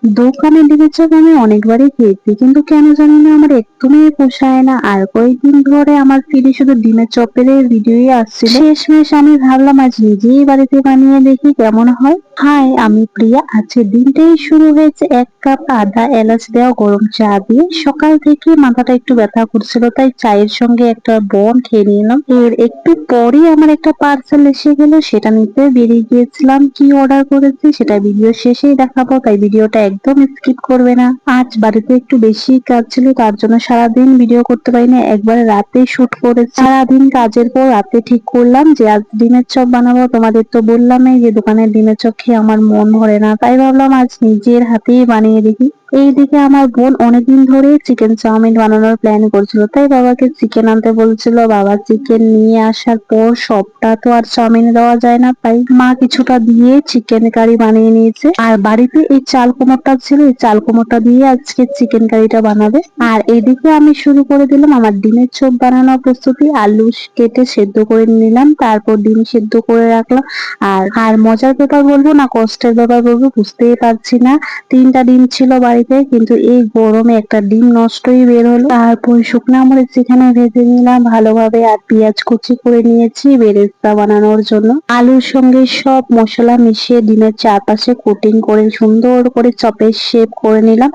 দোকানে ডিমের চপ আমি অনেকবারই খেয়েছি, কিন্তু কেন জানি না আমার একদমই পোষায় না। আর কয়েকদিন ধরে আমার ফিডে শুধু ডিমের চপের ভিডিওই আসছিল। শেষমেশ আমি ভাবলাম আজ নিজেই বাড়িতে বানিয়ে দেখি কেমন হয়। হাই, আমি প্রিয়া। আজকের দিনটাই শুরু হয়েছে 1 কাপ আদা এলাচ দেওয়া গরম চা দিয়ে। সকাল থেকে মাথাটা একটু ব্যথা করছিল, তাই চায়ের সঙ্গে একটা বন খেয়ে নিলাম। এর একটু পরই আমার একটা পার্সেল এসে গেল, সেটা নিতে বেরিয়ে গিয়েছিলাম। কি অর্ডার করেছি সেটা ভিডিও শেষেই দেখাবো, তাই ভিডিওটা একদম স্কিপ করবে না। আজ বাড়িতে একটু বেশি কাজ ছিল, তার জন্য সারাদিন ভিডিও করতে পারিনি, একবারে রাতে শুট করেছি। সারাদিন কাজের পর রাতে ঠিক করলাম যে আজ ডিমের চপ বানাবো। তোমাদের তো বললামই যে দোকানের ডিমের চপ খেয়ে আমার মন ভরে না, তাই ভাবলাম আজ নিজের হাতেই বানিয়ে দেখি। এইদিকে আমার বোন অনেকদিন ধরে চিকেন চাউমিন বানানোর প্ল্যান করছিল, তাই বাবাকে চিকেন আনতে বলছিল। বাবা চিকেন নিয়ে আসার পর সবটা তো আর চাউমিনে দেওয়া যায় না, তাই মা কিছুটা দিয়ে চিকেন কারি বানিয়ে নিয়েছে। আর বাড়িতে এই চাল কুমড়টা ছিল, এই চাল কুমড়টা দিয়ে আজকে চিকেন কারিটা বানাবে। আর এইদিকে আমি শুরু করে দিলাম আমার ডিমের চপ বানানোর প্রস্তুতি। আলু কেটে সেদ্ধ করে নিলাম, তারপর ডিম সেদ্ধ করে রাখলাম। আর আর মজার ব্যাপার বলবো না কষ্টের ব্যাপার বলবো বুঝতেই পারছি না। 3টা ডিম ছিল বাড়িতে, কিন্তু এই গরমে একটা ডিম নষ্টই বের হলো। তারপর শুকনো মরিচ যেখানে ভেজে নিলাম ভালোভাবে, আর পেঁয়াজ কুচি করে নিয়েছি বেরেস্তা বানানোর জন্য। আলুর সঙ্গে সব মশলা মিশিয়ে ডিমের চারপাশে কোটিং করে সুন্দর করে চপের শেপ করে নিলাম।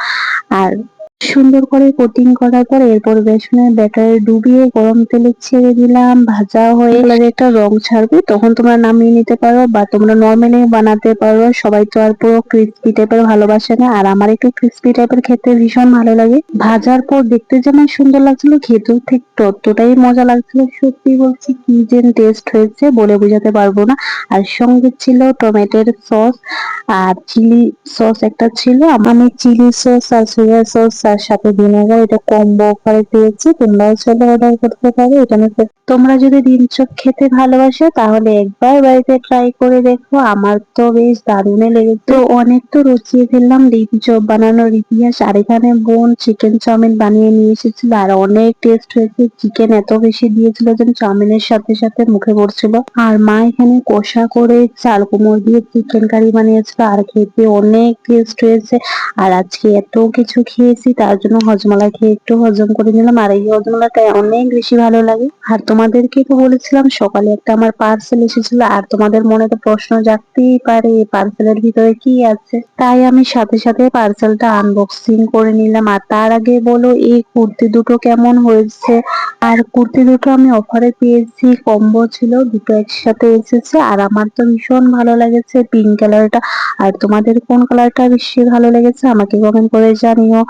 আর সুন্দর করে কোটিং করার পর এরপর বেসনের ব্যাটারে ডুবিয়ে গরম তেলে ছেড়ে দিলাম। ভাজা হয়ে গেলে একটা রং ছাড়বে, তখন তোমরা নামিয়ে নিতে পারো বা তোমরা নর্মালি বানাতে পারো। সবাই তো আর পুরো ক্রিস্পি টাইপের ভালোবাসে না, আর আমার একটু ক্রিস্পি টাইপের খেতে ভীষণ ভালো লাগে। ভাজার পর দেখতে যেমন সুন্দর লাগছিল, খেতেও ঠিক ততটাই মজা লাগছিল। সত্যি বলছি কি যে টেস্ট হয়েছে বলে বোঝাতে পারবো না। আর সঙ্গে ছিল টমেটোর সস আর চিলি সস একটা ছিল। আমি চিলি সস আর সোয়া সস আর সাথে ভিনেগার এটা কম্বো অফারে পেয়েছি, তোমরাও চলে অর্ডার করতে পারো। এটা নিতে তোমরা যদি ডিম চপ খেতে ভালোবাসো তাহলে একবার বাড়িতে ট্রাই করে দেখো। আমার তো বেশ দারুণই লেগেছে। তো অনেক তো রচিয়ে ফেললাম ডিম চপ বানানোর ইতিহাস। আর এখানে বোন চিকেন চাউমিন বানিয়ে নিয়ে এসেছিল, আর অনেক টেস্ট হয়েছে। চিকেন এত বেশি দিয়েছিল যেন চাউমিনের সাথে সাথে মুখে পড়ছিল। আর মা এখানে কষা করে চাল কুমড়ো দিয়ে চিকেন কারি বানিয়েছিল, আর খেতে অনেক টেস্ট হয়েছে। আর আজকে এত কিছু খেয়েছি, তার জন্য হজমলা খেয়ে একটু হজম করে নিলাম। আর এই হজমলাটা অনেক বেশি ভালো লাগে। আর তোমাদেরকে তো বলেছিলাম সকালে একটা আমার পার্সেল এসেছিল, আর তোমাদের মনে তো প্রশ্ন জাগতেই পারে পার্সেলের ভিতরে কি আছে, তাই আমি সাথে সাথে পার্সেলটা আনবক্সিং করে নিলাম। আর তার আগে বলো এই কুর্তি দুটো কেমন হয়েছে। আর কুর্তি দুটো আমি অফারে পেয়েছি, কম্বো ছিল, দুটো একসাথে এসেছে। আর আমার তো ভীষণ ভালো লেগেছে পিঙ্ক কালারটা। আর তোমাদের কোন কালারটা বেশি ভালো লেগেছে আমাকে কমেন্ট করে জানিও।